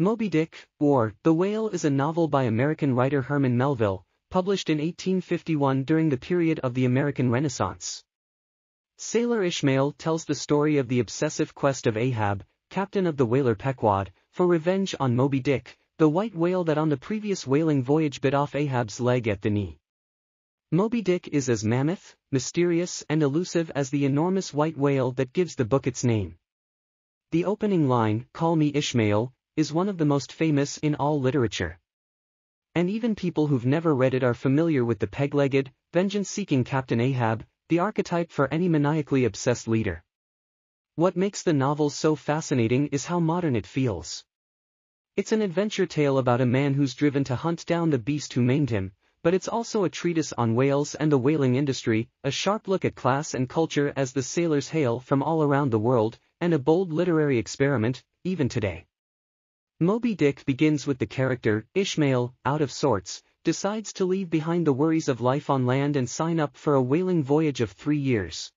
Moby Dick, or The Whale is a novel by American writer Herman Melville, published in 1851 during the period of the American Renaissance. Sailor Ishmael tells the story of the obsessive quest of Ahab, captain of the whaler Pequod, for revenge on Moby Dick, the white whale that on the previous whaling voyage bit off Ahab's leg at the knee. Moby Dick is as mammoth, mysterious and elusive as the enormous white whale that gives the book its name. The opening line, "Call me Ishmael," is one of the most famous in all literature. And even people who've never read it are familiar with the peg-legged, vengeance-seeking Captain Ahab, the archetype for any maniacally obsessed leader. What makes the novel so fascinating is how modern it feels. It's an adventure tale about a man who's driven to hunt down the beast who maimed him, but it's also a treatise on whales and the whaling industry, a sharp look at class and culture as the sailors hail from all around the world, and a bold literary experiment, even today. Moby Dick begins with the character, Ishmael, out of sorts, decides to leave behind the worries of life on land and sign up for a whaling voyage of 3 years.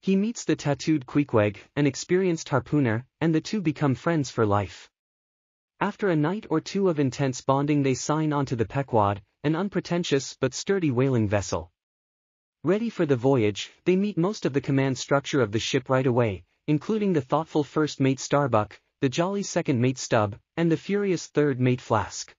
He meets the tattooed Queequeg, an experienced harpooner, and the two become friends for life. After a night or two of intense bonding they sign onto the Pequod, an unpretentious but sturdy whaling vessel. Ready for the voyage, they meet most of the command structure of the ship right away, including the thoughtful first mate Starbuck, the jolly second mate Stubb, and the furious third mate Flask.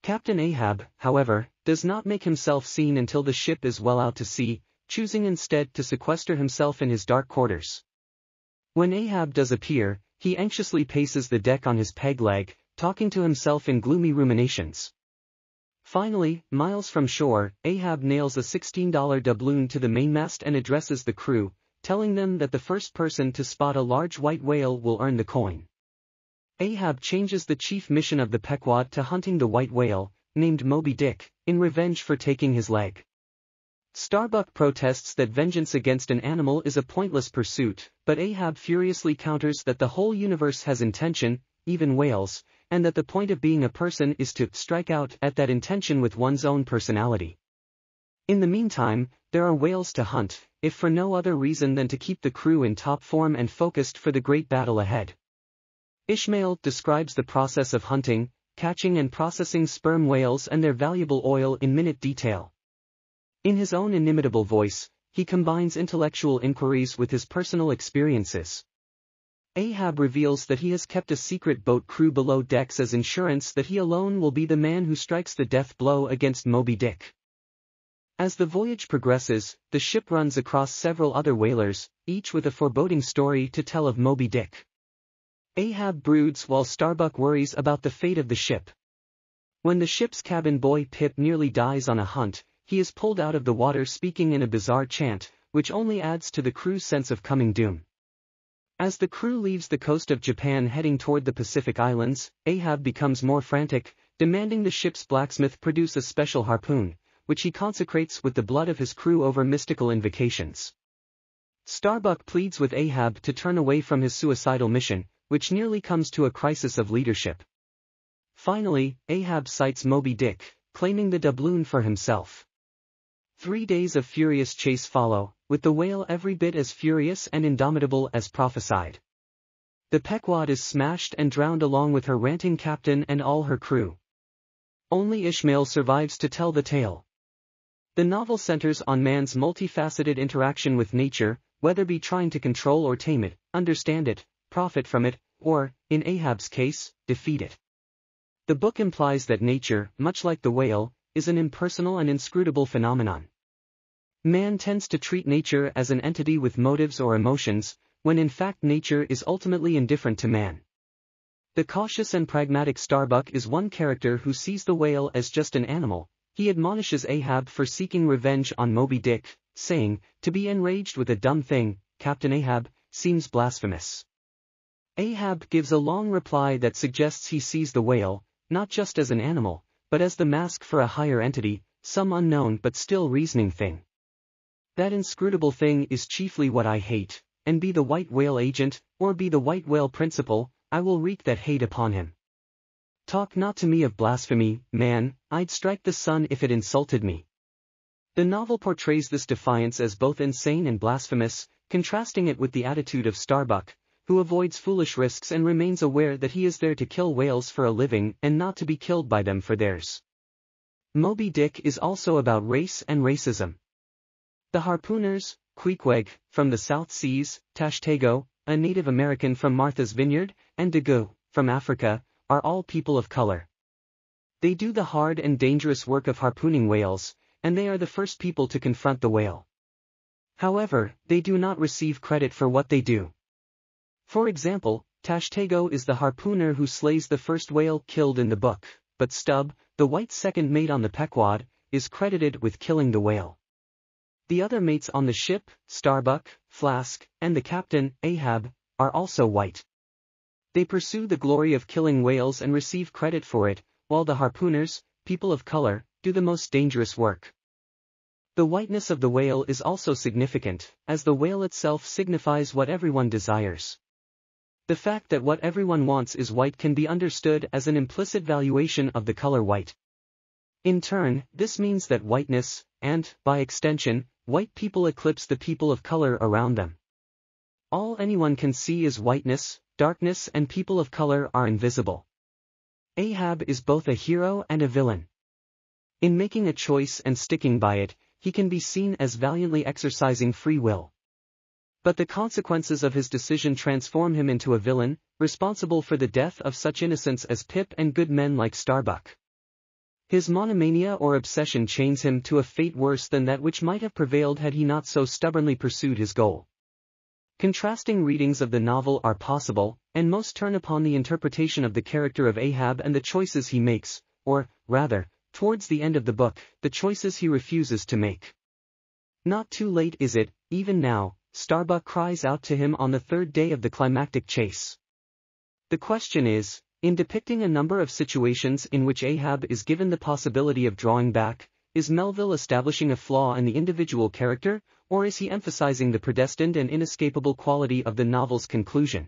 Captain Ahab, however, does not make himself seen until the ship is well out to sea, choosing instead to sequester himself in his dark quarters. When Ahab does appear, he anxiously paces the deck on his peg leg, talking to himself in gloomy ruminations. Finally, miles from shore, Ahab nails a $16 doubloon to the mainmast and addresses the crew, telling them that the first person to spot a large white whale will earn the coin. Ahab changes the chief mission of the Pequod to hunting the white whale, named Moby Dick, in revenge for taking his leg. Starbuck protests that vengeance against an animal is a pointless pursuit, but Ahab furiously counters that the whole universe has intention, even whales, and that the point of being a person is to strike out at that intention with one's own personality. In the meantime, there are whales to hunt, if for no other reason than to keep the crew in top form and focused for the great battle ahead. Ishmael describes the process of hunting, catching and processing sperm whales and their valuable oil in minute detail. In his own inimitable voice, he combines intellectual inquiries with his personal experiences. Ahab reveals that he has kept a secret boat crew below decks as insurance that he alone will be the man who strikes the death blow against Moby Dick. As the voyage progresses, the ship runs across several other whalers, each with a foreboding story to tell of Moby Dick. Ahab broods while Starbuck worries about the fate of the ship. When the ship's cabin boy Pip nearly dies on a hunt, he is pulled out of the water speaking in a bizarre chant, which only adds to the crew's sense of coming doom. As the crew leaves the coast of Japan heading toward the Pacific Islands, Ahab becomes more frantic, demanding the ship's blacksmith produce a special harpoon, which he consecrates with the blood of his crew over mystical invocations. Starbuck pleads with Ahab to turn away from his suicidal mission, which nearly comes to a crisis of leadership. Finally, Ahab sights Moby Dick, claiming the doubloon for himself. 3 days of furious chase follow, with the whale every bit as furious and indomitable as prophesied. The Pequod is smashed and drowned along with her ranting captain and all her crew. Only Ishmael survives to tell the tale. The novel centers on man's multifaceted interaction with nature, whether be trying to control or tame it, understand it, profit from it, or, in Ahab's case, defeat it. The book implies that nature, much like the whale, is an impersonal and inscrutable phenomenon. Man tends to treat nature as an entity with motives or emotions, when in fact nature is ultimately indifferent to man. The cautious and pragmatic Starbuck is one character who sees the whale as just an animal. He admonishes Ahab for seeking revenge on Moby Dick, saying, "To be enraged with a dumb thing, Captain Ahab, seems blasphemous." Ahab gives a long reply that suggests he sees the whale, not just as an animal, but as the mask for a higher entity, some unknown but still reasoning thing. That inscrutable thing is chiefly what I hate, and be the white whale agent, or be the white whale principal, I will wreak that hate upon him. Talk not to me of blasphemy, man, I'd strike the sun if it insulted me. The novel portrays this defiance as both insane and blasphemous, contrasting it with the attitude of Starbuck, who avoids foolish risks and remains aware that he is there to kill whales for a living and not to be killed by them for theirs. Moby Dick is also about race and racism. The harpooners, Queequeg, from the South Seas, Tashtego, a Native American from Martha's Vineyard, and Dagu, from Africa, are all people of color. They do the hard and dangerous work of harpooning whales, and they are the first people to confront the whale. However, they do not receive credit for what they do. For example, Tashtego is the harpooner who slays the first whale killed in the book, but Stubb, the white second mate on the Pequod, is credited with killing the whale. The other mates on the ship, Starbuck, Flask, and the captain, Ahab, are also white. They pursue the glory of killing whales and receive credit for it, while the harpooners, people of color, do the most dangerous work. The whiteness of the whale is also significant, as the whale itself signifies what everyone desires. The fact that what everyone wants is white can be understood as an implicit valuation of the color white. In turn, this means that whiteness, and, by extension, white people eclipse the people of color around them. All anyone can see is whiteness, darkness, and people of color are invisible. Ahab is both a hero and a villain. In making a choice and sticking by it, he can be seen as valiantly exercising free will. But the consequences of his decision transform him into a villain, responsible for the death of such innocents as Pip and good men like Starbuck. His monomania or obsession chains him to a fate worse than that which might have prevailed had he not so stubbornly pursued his goal. Contrasting readings of the novel are possible, and most turn upon the interpretation of the character of Ahab and the choices he makes, or, rather, towards the end of the book, the choices he refuses to make. Not too late is it, even now, Starbuck cries out to him on the third day of the climactic chase. The question is, in depicting a number of situations in which Ahab is given the possibility of drawing back, is Melville establishing a flaw in the individual character, or is he emphasizing the predestined and inescapable quality of the novel's conclusion?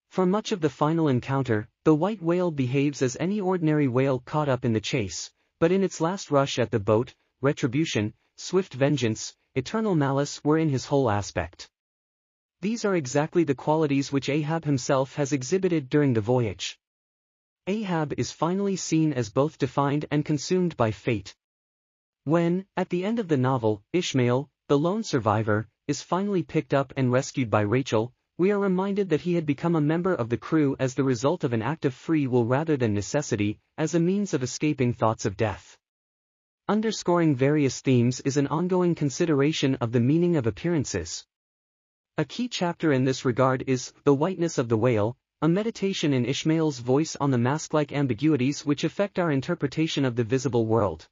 For much of the final encounter, the white whale behaves as any ordinary whale caught up in the chase, but in its last rush at the boat, retribution, swift vengeance, eternal malice were in his whole aspect. These are exactly the qualities which Ahab himself has exhibited during the voyage. Ahab is finally seen as both defined and consumed by fate. When, at the end of the novel, Ishmael, the lone survivor, is finally picked up and rescued by Rachel, we are reminded that he had become a member of the crew as the result of an act of free will rather than necessity, as a means of escaping thoughts of death. Underscoring various themes is an ongoing consideration of the meaning of appearances. A key chapter in this regard is The Whiteness of the Whale, a meditation in Ishmael's voice on the mask-like ambiguities which affect our interpretation of the visible world.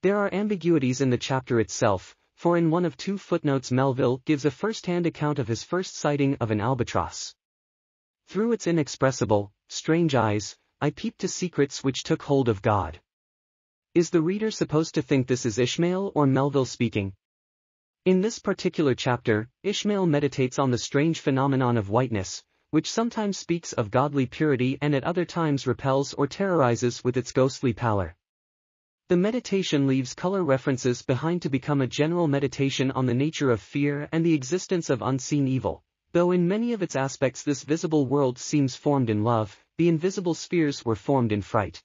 There are ambiguities in the chapter itself, for in one of two footnotes Melville gives a first-hand account of his first sighting of an albatross. Through its inexpressible, strange eyes, I peeped to secrets which took hold of God. Is the reader supposed to think this is Ishmael or Melville speaking? In this particular chapter, Ishmael meditates on the strange phenomenon of whiteness, which sometimes speaks of godly purity and at other times repels or terrorizes with its ghostly pallor. The meditation leaves color references behind to become a general meditation on the nature of fear and the existence of unseen evil. Though in many of its aspects this visible world seems formed in love, the invisible spheres were formed in fright.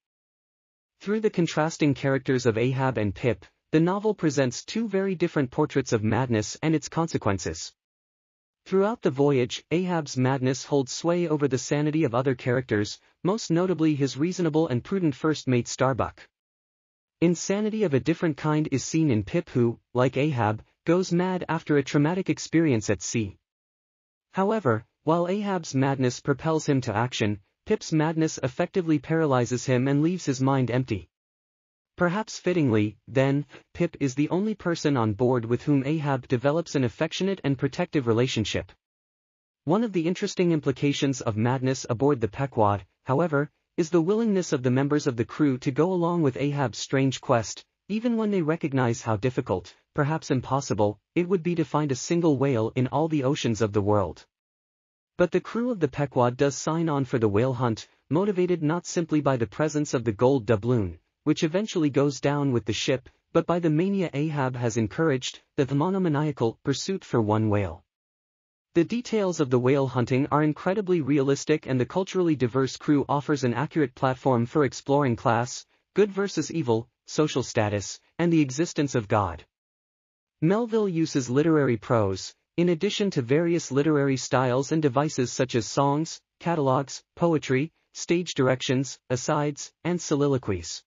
Through the contrasting characters of Ahab and Pip, the novel presents two very different portraits of madness and its consequences. Throughout the voyage, Ahab's madness holds sway over the sanity of other characters, most notably his reasonable and prudent first mate Starbuck. Insanity of a different kind is seen in Pip who, like Ahab, goes mad after a traumatic experience at sea. However, while Ahab's madness propels him to action, Pip's madness effectively paralyzes him and leaves his mind empty. Perhaps fittingly, then, Pip is the only person on board with whom Ahab develops an affectionate and protective relationship. One of the interesting implications of madness aboard the Pequod, however, is the willingness of the members of the crew to go along with Ahab's strange quest, even when they recognize how difficult, perhaps impossible, it would be to find a single whale in all the oceans of the world. But the crew of the Pequod does sign on for the whale hunt, motivated not simply by the presence of the gold doubloon, which eventually goes down with the ship, but by the mania Ahab has encouraged, the monomaniacal pursuit for one whale. The details of the whale hunting are incredibly realistic, and the culturally diverse crew offers an accurate platform for exploring class, good versus evil, social status, and the existence of God. Melville uses literary prose, in addition to various literary styles and devices such as songs, catalogs, poetry, stage directions, asides, and soliloquies.